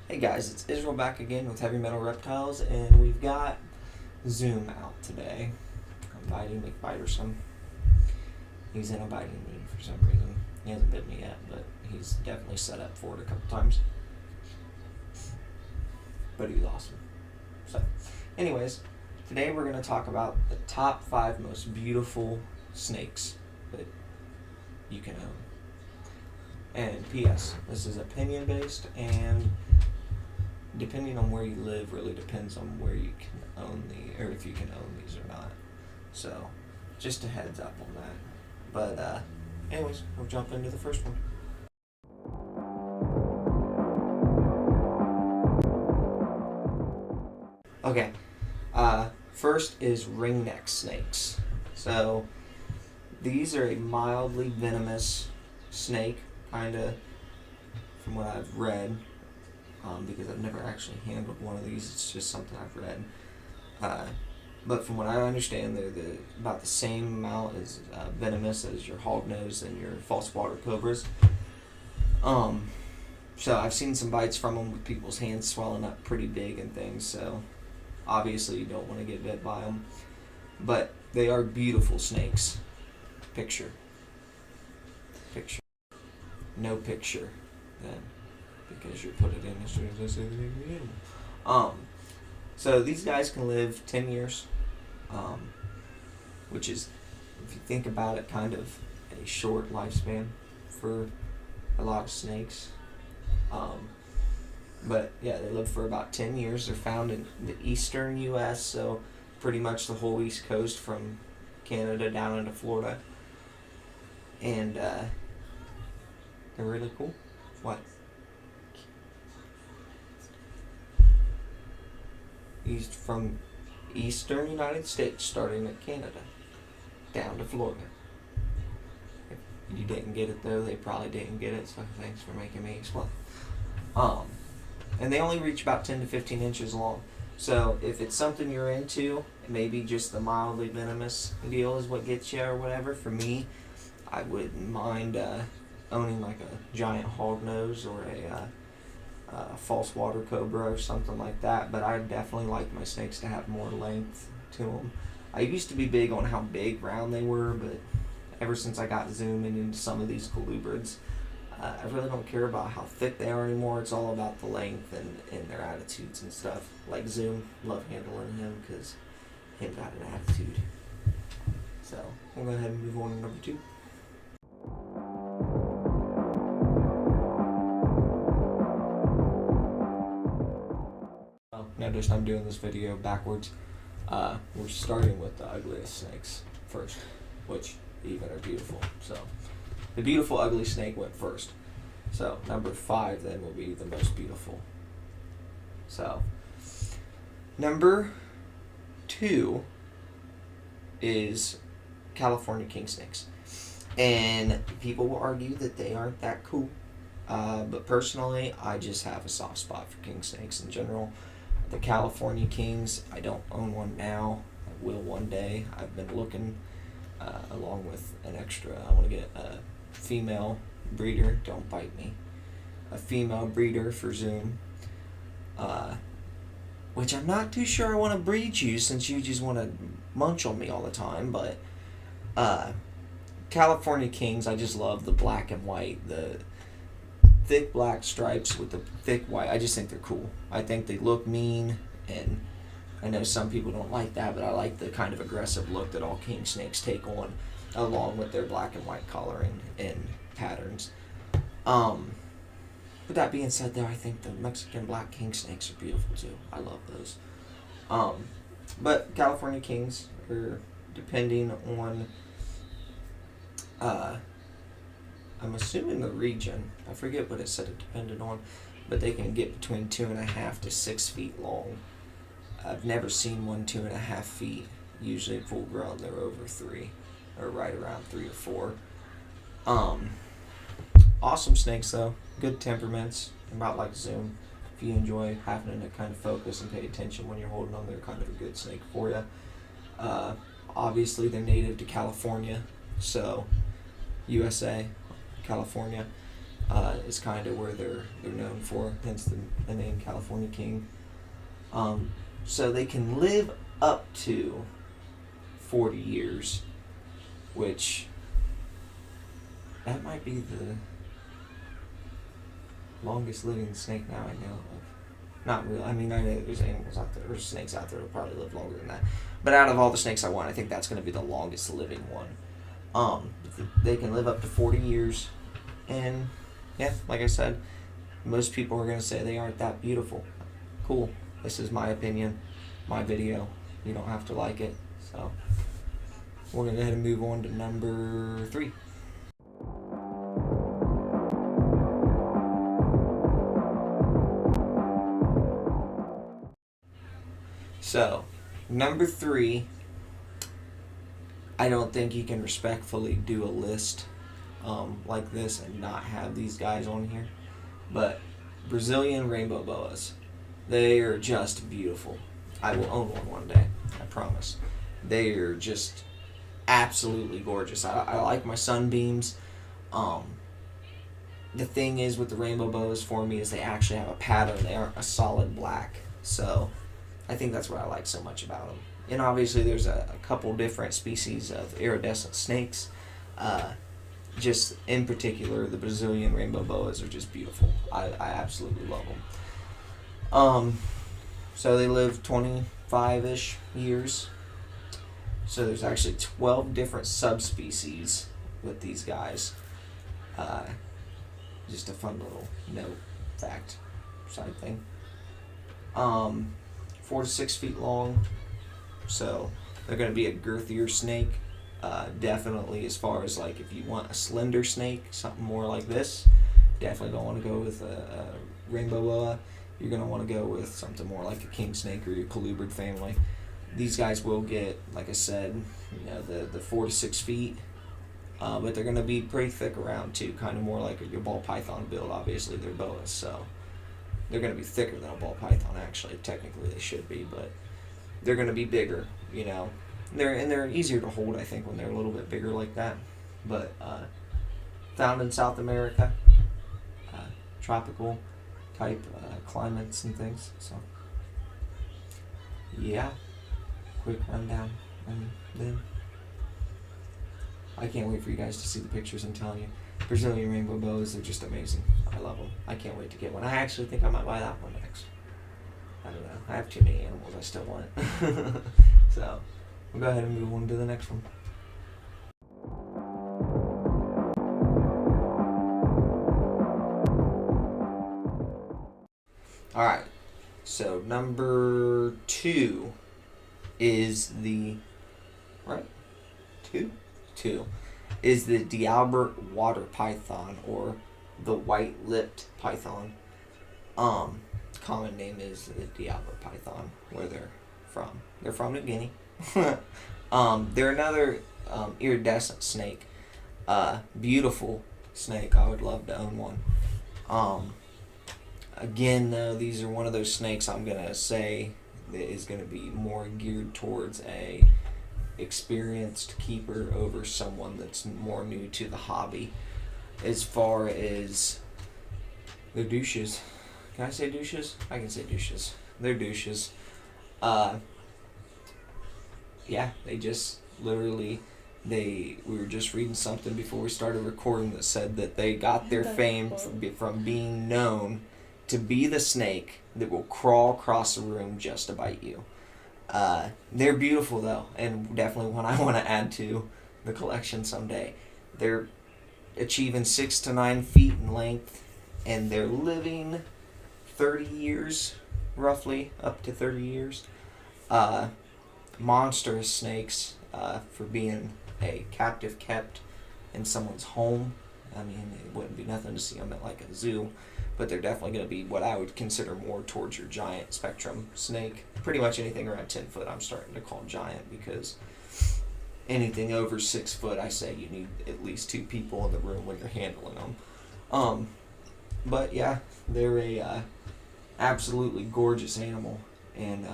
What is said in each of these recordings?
Hey guys, it's Israel back again with Heavy Metal Reptiles, and we've got Zoom out today. I'm biting McBitersome. He's in a biting mood for some reason. He hasn't bit me yet, but he's definitely set up for it a couple times. But he's awesome. So, anyways, today we're going to talk about the top 5 most beautiful snakes that you can own. And P.S. This is opinion based, and depending on where you live really depends on where you can own or if you can own these or not. So, just a heads up on that. But anyways, we'll jump into the first one. Okay, first is ringneck snakes. So, these are a mildly venomous snake, kind of, from what I've read. Because I've never actually handled one of these. It's just something I've read. But from what I understand, they're about the same amount as venomous as your hognose and your false water cobras. So I've seen some bites from them with people's hands swelling up pretty big and things. So obviously you don't want to get bit by them. But they are beautiful snakes. Picture. No picture then. Because you put it in as soon as I say the name of the animal. So these guys can live 10 years, which is, if you think about it, kind of a short lifespan for a lot of snakes. But yeah, they live for about 10 years. They're found in the eastern U.S., so pretty much the whole East Coast from Canada down into Florida. And they're really cool. What? East from eastern United States, starting at Canada, down to Florida. If you didn't get it though, they probably didn't get it, so thanks for making me explain. And they only reach about 10 to 15 inches long. So if it's something you're into, maybe just the mildly venomous deal is what gets you or whatever. For me, I wouldn't mind owning like a giant hognose or a false water cobra or something like that, but I definitely like my snakes to have more length to them. I used to be big on how big round they were, but ever since I got zooming into some of these colubrids, I really don't care about how thick they are anymore. It's all about the length and their attitudes and stuff. Like Zoom, love handling him because him got an attitude. So we'll go ahead and move on to number 2. Notice I'm doing this video backwards. We're starting with the ugliest snakes first, which even are beautiful. So the beautiful ugly snake went first. So number 5 then will be the most beautiful. So number 2 is California king snakes. And people will argue that they aren't that cool. But personally, I just have a soft spot for king snakes in general. The California Kings, I don't own one now. I will one day. I've been looking along with an extra. I want to get a female breeder. Don't bite me. A female breeder for Zoom. Which I'm not too sure I want to breed you since you just want to munch on me all the time. But California Kings, I just love the black and white. The thick black stripes with the thick white. I just think they're cool. I think they look mean, and I know some people don't like that, but I like the kind of aggressive look that all king snakes take on, along with their black and white coloring and patterns. With that being said, though, I think the Mexican black king snakes are beautiful too. I love those. But California Kings are, depending on I'm assuming the region, I forget what it said it depended on, but they can get between 2.5 to 6 feet long. I've never seen one 2.5 feet. Usually full grown, they're over 3, or right around 3 or 4. Awesome snakes though, good temperaments, about like Zoom. If you enjoy having to kind of focus and pay attention when you're holding them, they're kind of a good snake for you. Obviously they're native to California, so USA, California. is kind of where they're known for, hence the name California King. So they can live up to 40 years, which that might be the longest living snake now I know of. Not really. I mean, I know there's animals out there, or snakes out there that probably live longer than that. But out of all the snakes I want, I think that's going to be the longest living one. They can live up to 40 years, and yeah, like I said, most people are going to say they aren't that beautiful. Cool. This is my opinion, my video. You don't have to like it. So we're going to go ahead and move on to number 3. So, number 3, I don't think you can respectfully do a list like this and not have these guys on here. But Brazilian rainbow boas, they are just beautiful. I will own one day, I promise. They are just absolutely gorgeous. I like my sunbeams. The thing is with the rainbow boas for me is they actually have a pattern. They aren't a solid black. So I think that's what I like so much about them. And obviously there's a couple different species of iridescent snakes. Just in particular, the Brazilian rainbow boas are just beautiful. I absolutely love them. So they live 25-ish years. So there's actually 12 different subspecies with these guys. Just a fun little note, fact, side thing. 4 to 6 feet long. So they're going to be a girthier snake. Definitely as far as like if you want a slender snake, something more like this, definitely don't want to go with a rainbow boa. You're going to want to go with something more like a king snake or your colubrid family. These guys will get, like I said, the 4 to 6 feet, but they're going to be pretty thick around too, kind of more like your ball python build. Obviously they're boas, so they're going to be thicker than a ball python. Actually, technically they should be, but they're going to be bigger. They're easier to hold, I think, when they're a little bit bigger like that. But found in South America, tropical type climates and things. So yeah, quick rundown, and then I can't wait for you guys to see the pictures. I'm telling you, Brazilian rainbow boas, they're just amazing. I love them. I can't wait to get one. I actually think I might buy that one next. I don't know. I have too many animals I still want. So we'll go ahead and move on to the next one. Alright, so number 2 is the, right? 2 is the D'Albert water python, or the white-lipped python. Common name is the D'Albert python, where they're from. They're from New Guinea. They're another iridescent snake. Beautiful snake. I would love to own one. Again, though, these are one of those snakes I'm going to say that is going to be more geared towards a experienced keeper over someone that's more new to the hobby. As far as they're douches. Can I say douches? I can say douches. They're douches. Yeah, they just literally, we were just reading something before we started recording that said that they got their fame from being known to be the snake that will crawl across the room just to bite you. They're beautiful though, and definitely one I want to add to the collection someday. They're achieving 6 to 9 feet in length, and they're living 30 years, roughly, up to 30 years. Monstrous snakes for being a captive kept in someone's home. I mean, it wouldn't be nothing to see them at like a zoo, but they're definitely going to be what I would consider more towards your giant spectrum snake. Pretty much anything around 10 foot I'm starting to call giant, because anything over 6 foot, I say you need at least 2 people in the room when you're handling them. But yeah, they're a absolutely gorgeous animal, and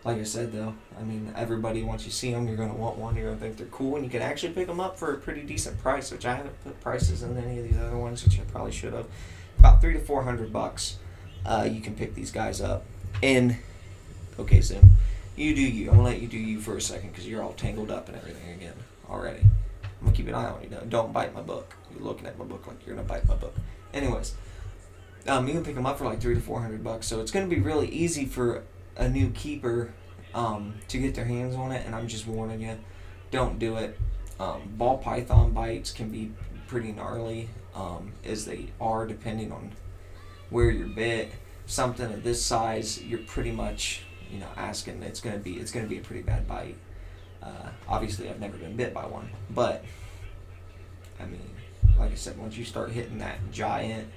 like I said though, I mean, everybody, once you see them, you're going to want one, you're going to think they're cool, and you can actually pick them up for a pretty decent price, which I haven't put prices in any of these other ones, which I probably should have. About $300 to $400. You can pick these guys up. And, okay, Zoom, you do you. I'm going to let you do you for a second because you're all tangled up and everything again already. I'm going to keep an eye on you. Don't bite my book. You're looking at my book like you're going to bite my book. Anyways, you can pick them up for like $300 to $400. So it's going to be really easy for a new keeper to get their hands on it. And I'm just warning you, don't do it. Ball python bites can be pretty gnarly, as they are depending on where you're bit. Something of this size, you're pretty much, asking it's gonna be a pretty bad bite. Obviously, I've never been bit by one, but I mean, like I said, once you start hitting that giant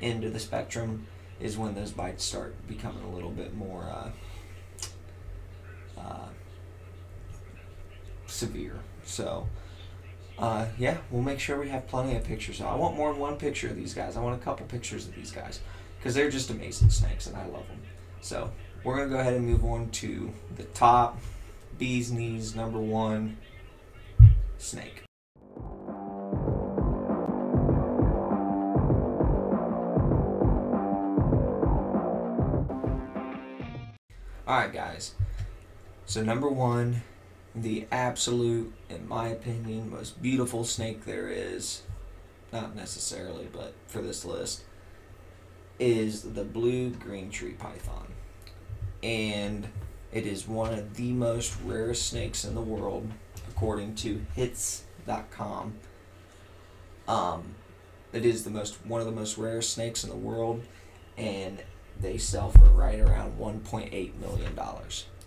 end of the spectrum, is when those bites start becoming a little bit more severe. So, we'll make sure we have plenty of pictures. I want more than one picture of these guys. I want a couple pictures of these guys because they're just amazing snakes and I love them. So we're going to go ahead and move on to the top bee's knees number one snake. Alright guys, so number one, the absolute, in my opinion, most beautiful snake there is, not necessarily, but for this list, is the blue green tree python. And it is one of the most rarest snakes in the world, according to hits.com. It is one of the most rarest snakes in the world, and they sell for right around $1.8 million.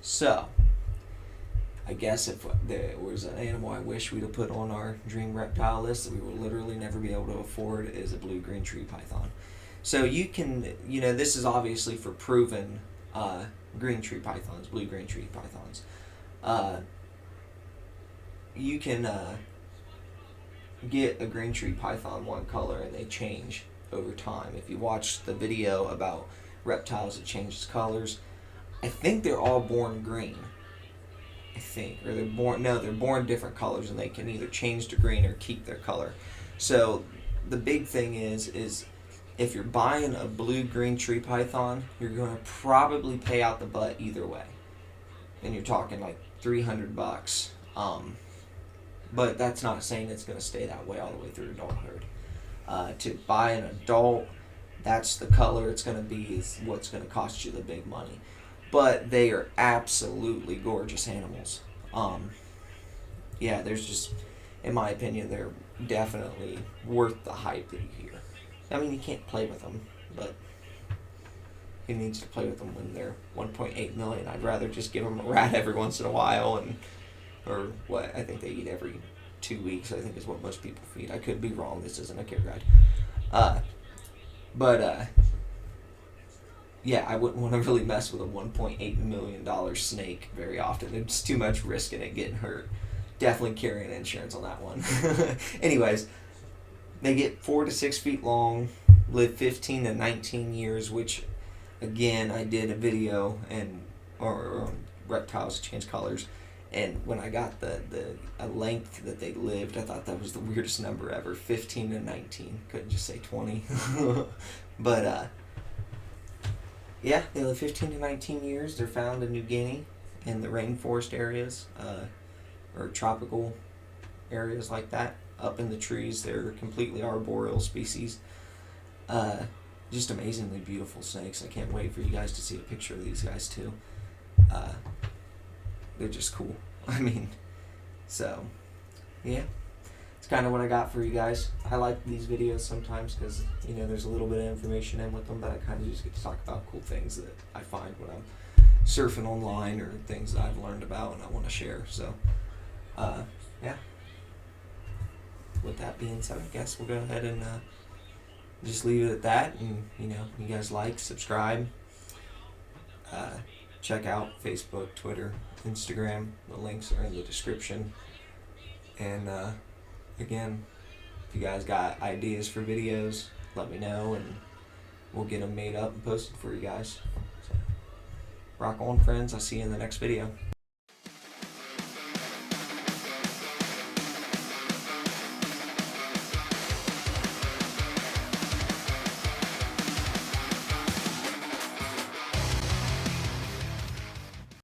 So, I guess if there was an animal I wish we'd have put on our dream reptile list that we will literally never be able to afford is a blue green tree python. So you can, this is obviously for proven green tree pythons, blue green tree pythons. You can get a green tree python one color and they change over time. If you watch the video about reptiles that change colors, I think they're all born green. Or they're born different colors, and they can either change to green or keep their color. So the big thing is if you're buying a blue green tree python, you're going to probably pay out the butt either way, and you're talking like $300. But that's not saying it's going to stay that way all the way through adulthood. To buy an adult, that's the color it's going to be, is what's going to cost you the big money. But they are absolutely gorgeous animals. There's just, in my opinion, they're definitely worth the hype that you hear. I mean, you can't play with them, but who needs to play with them when they're 1.8 million? I'd rather just give them a rat every once in a while, or what I think they eat every 2 weeks, I think is what most people feed. I could be wrong. This isn't a care guide. I wouldn't want to really mess with a $1.8 million snake very often. It's too much risk in it getting hurt. Definitely carrying insurance on that one. Anyways, they get 4 to 6 feet long, live 15 to 19 years, which, again, I did a video or reptiles change colors, and when I got the length that they lived, I thought that was the weirdest number ever, 15 to 19. Couldn't just say 20. But, they live 15 to 19 years. They're found in New Guinea in the rainforest areas, or tropical areas like that. Up in the trees, they're completely arboreal species. Just amazingly beautiful snakes. I can't wait for you guys to see a picture of these guys too. They're just cool. I mean, so, yeah. It's kind of what I got for you guys. I like these videos sometimes because, there's a little bit of information in with them, but I kind of just get to talk about cool things that I find when I'm surfing online or things that I've learned about and I want to share. So, with that being said, I guess we'll go ahead and just leave it at that. And, you guys like, subscribe, check out Facebook, Twitter, Instagram. The links are in the description. And, again, if you guys got ideas for videos, let me know and we'll get them made up and posted for you guys. So, Rock on, friends. I'll see you in the next video.